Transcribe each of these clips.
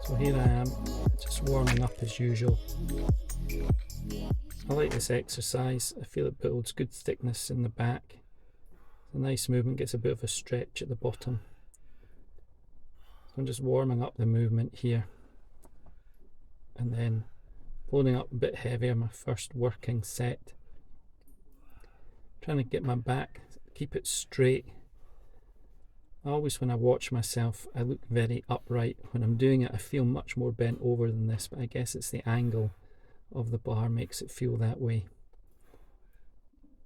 So here I am, just warming up as usual. I like this exercise. I feel it builds good thickness in the back. It's a nice movement, gets a bit of a stretch at the bottom. So I'm just warming up the movement here. And then loading up a bit heavier, my first working set. Trying to get my back, keep it straight. Always when I watch myself, I look very upright. When I'm doing it, I feel much more bent over than this, but I guess it's the angle of the bar makes it feel that way.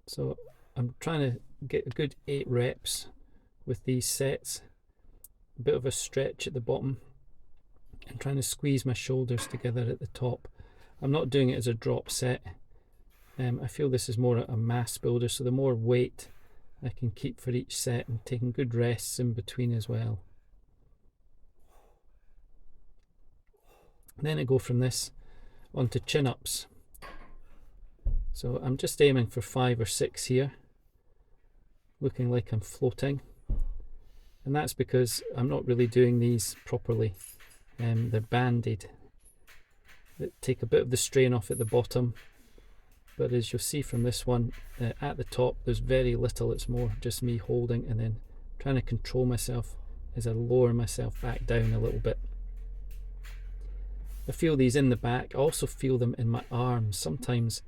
So I'm trying to get a good 8 reps with these sets. A bit of a stretch at the bottom and trying to squeeze my shoulders together at the top. I'm not doing it as a drop set. I feel this is more a mass builder, so the more weight I can keep for each set and taking good rests in between as well. Then I go from this onto chin-ups. So I'm just aiming for 5 or 6 here, looking like I'm floating. And that's because I'm not really doing these properly. They're banded. They take a bit of the strain off at the bottom. But as you'll see from this one, at the top there's very little, it's more just me holding and then trying to control myself as I lower myself back down a little bit. I feel these in the back, I also feel them in my arms. Sometimes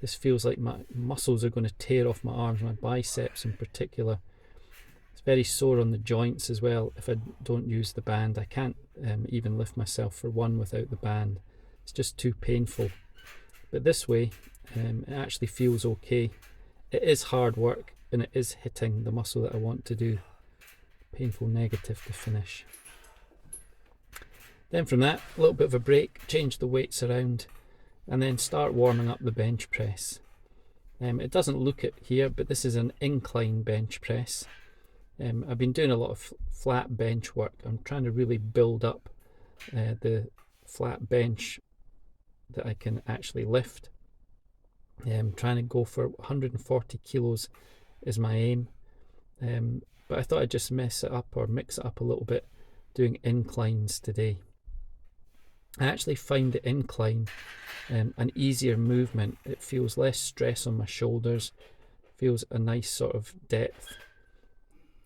this feels like my muscles are going to tear off my arms, my biceps in particular. It's very sore on the joints as well if I don't use the band. I can't even lift myself for one without the band. It's just too painful. But this way, it actually feels okay. It is hard work and it is hitting the muscle that I want to do. Painful negative to finish. Then from that, a little bit of a break, change the weights around and then start warming up the bench press. It doesn't look it here, but this is an incline bench press. I've been doing a lot of flat bench work. I'm trying to really build up the flat bench that I can actually lift. I'm trying to go for 140 kilos is my aim, but I thought I'd just mix it up a little bit doing inclines today. I actually find the incline an easier movement. It feels less stress on my shoulders, feels a nice sort of depth.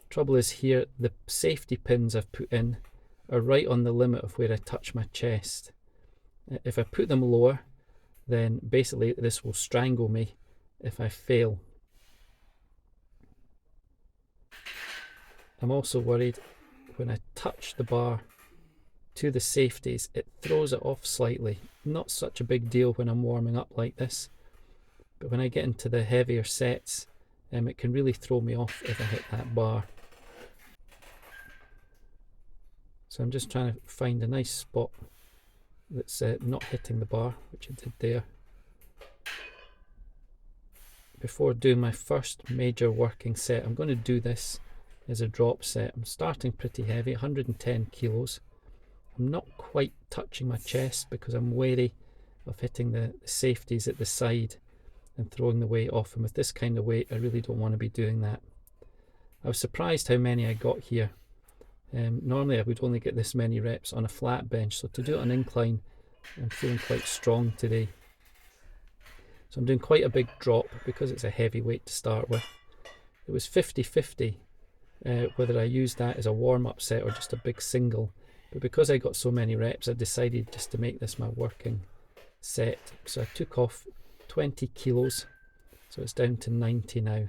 Trouble is here, the safety pins I've put in are right on the limit of where I touch my chest. If I put them lower, then basically this will strangle me if I fail. I'm also worried when I touch the bar to the safeties, it throws it off slightly. Not such a big deal when I'm warming up like this, but when I get into the heavier sets, it can really throw me off if I hit that bar. So I'm just trying to find a nice spot that's not hitting the bar, which I did there. Before doing my first major working set, I'm going to do this as a drop set. I'm starting pretty heavy, 110 kilos. I'm not quite touching my chest because I'm wary of hitting the safeties at the side and throwing the weight off, and with this kind of weight I really don't want to be doing that. I was surprised how many I got here. Normally I would only get this many reps on a flat bench, so to do it on incline I'm feeling quite strong today. So I'm doing quite a big drop because it's a heavy weight to start with. It was 50-50 whether I used that as a warm-up set or just a big single, but because I got so many reps I decided just to make this my working set. So I took off 20 kilos, so it's down to 90 now.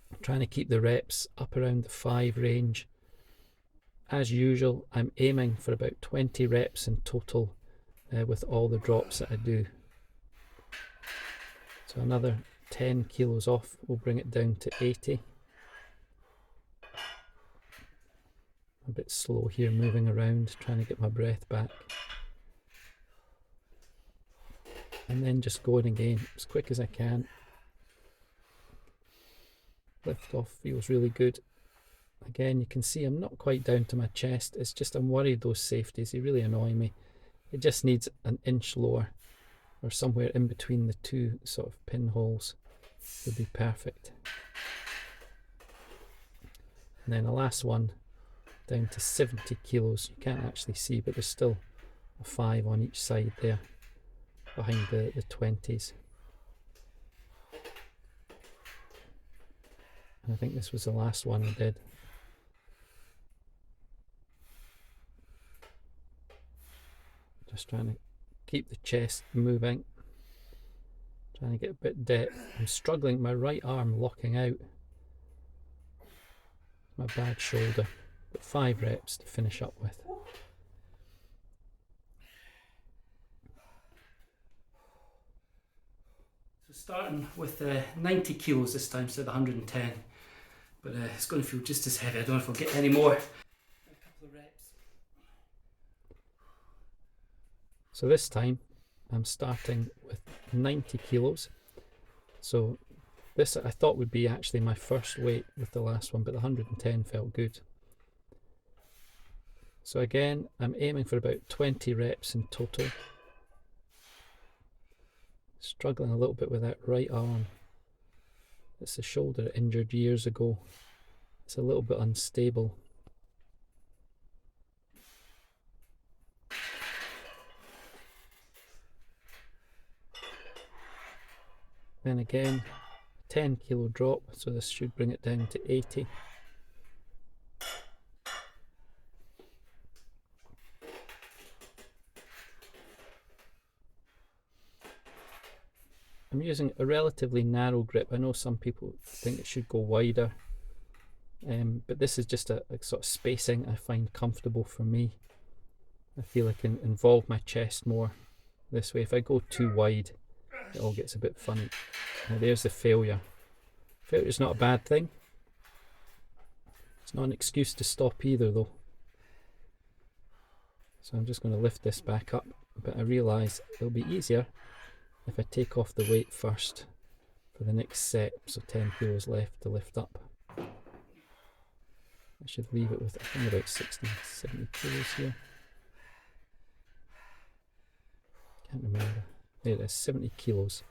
I'm trying to keep the reps up around the 5 range. As usual, I'm aiming for about 20 reps in total with all the drops that I do. So another 10 kilos off will bring it down to 80. A bit slow here, moving around, trying to get my breath back. And then just going again as quick as I can. Lift off feels really good. Again, you can see I'm not quite down to my chest. It's just I'm worried those safeties, they really annoy me. It just needs an inch lower or somewhere in between the two sort of pinholes would be perfect. And then the last one down to 70 kilos. You can't actually see, but there's still a 5 on each side there behind the 20s. And I think this was the last one I did. Just trying to keep the chest moving, trying to get a bit depth. I'm struggling, my right arm locking out. My bad shoulder. But 5 reps to finish up with. So starting with 90 kilos this time instead of 110, but it's going to feel just as heavy. I don't know if I'll get any more. A couple of reps. So this time I'm starting with 90 kilos. So this I thought would be actually my first weight with the last one, but the 110 felt good. So again, I'm aiming for about 20 reps in total. Struggling a little bit with that right arm. It's a shoulder injured years ago. It's a little bit unstable. Then again, 10 kilo drop, so this should bring it down to 80. I'm using a relatively narrow grip. I know some people think it should go wider, but this is just a sort of spacing I find comfortable for me. I feel I can involve my chest more this way. If I go too wide, it all gets a bit funny. Now there's the failure. Failure's not a bad thing. It's not an excuse to stop either though. So I'm just going to lift this back up, but I realise it'll be easier if I take off the weight first for the next set. So 10 kilos left to lift up. I should leave it with, I think, about 60, 70 kilos here. Can't remember. There it is, 70 kilos.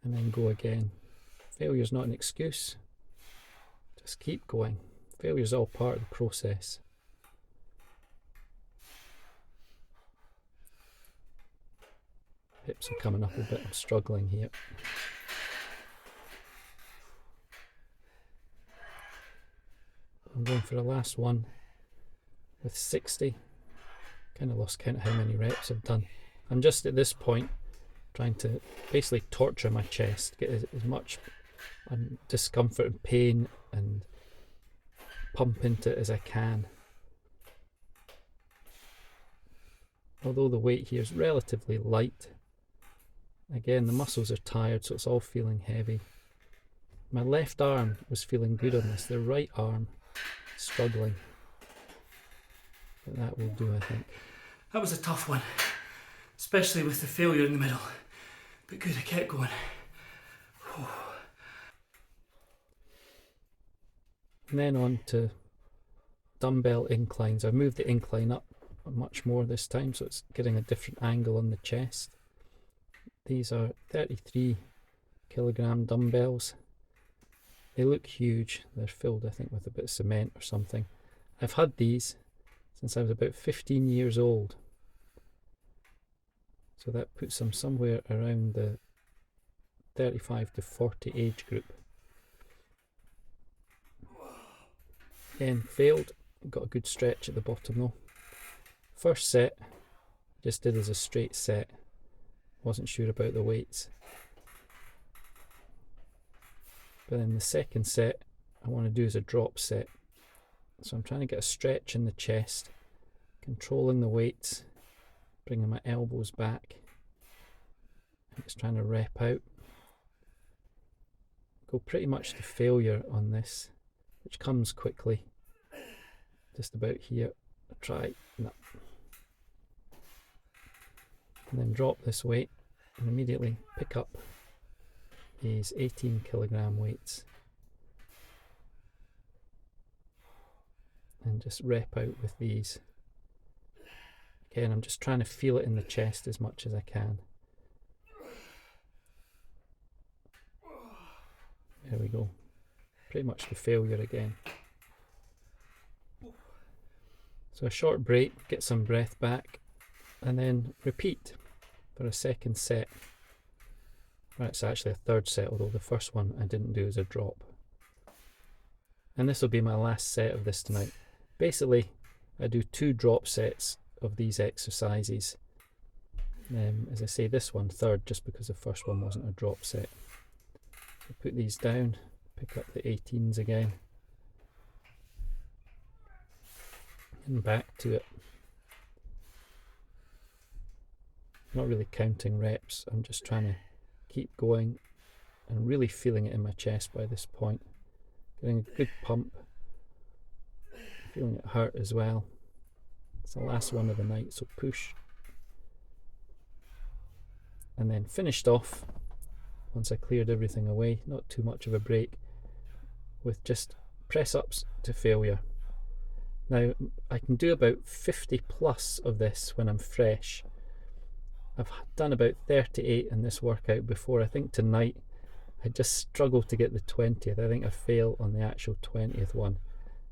And then go again. Failure's not an excuse. Just keep going. Failure's all part of the process. Hips are coming up a bit, I'm struggling here. I'm going for the last one with 60. Kind of lost count of how many reps I've done. I'm just at this point trying to basically torture my chest, get as much discomfort and pain and pump into it as I can. Although the weight here is relatively light, again the muscles are tired, so it's all feeling heavy. My left arm was feeling good on this, the right arm struggling. But that will do, I think. That was a tough one, especially with the failure in the middle. But good, I kept going. And then on to dumbbell inclines. I've moved the incline up much more this time, so it's getting a different angle on the chest. These are 33 kilogram dumbbells. They look huge. They're filled, I think, with a bit of cement or something. I've had these since I was about 15 years old. So that puts them somewhere around the 35 to 40 age group. Again, failed. Got a good stretch at the bottom though. First set, just did as a straight set. Wasn't sure about the weights. But then the second set, I want to do as a drop set. So I'm trying to get a stretch in the chest, controlling the weights, bringing my elbows back. I'm just trying to rep out. Go pretty much to failure on this, which comes quickly. Just about here. I'll try. No. And then drop this weight and immediately pick up these 18 kilogram weights and just rep out with these. Again, I'm just trying to feel it in the chest as much as I can. There we go. Pretty much to failure again. So a short break, get some breath back, and then repeat for a second set. Well, it's actually a third set, although the first one I didn't do as a drop. And this will be my last set of this tonight. Basically, I do 2 drop sets of these exercises. As I say, this one third, just because the first one wasn't a drop set. So put these down, pick up the 18s again, and back to it. Not really counting reps, I'm just trying to keep going and really feeling it in my chest by this point. Getting a good pump, feeling it hurt as well. It's the last one of the night, so push. And then finished off, once I cleared everything away, not too much of a break, with just press ups to failure. Now I can do about 50 plus of this when I'm fresh. I've done about 38 in this workout before. I think tonight I just struggled to get the 20th. I think I failed on the actual 20th one.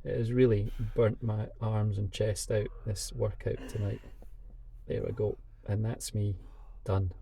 It has really burnt my arms and chest out, this workout tonight. There we go. And that's me done.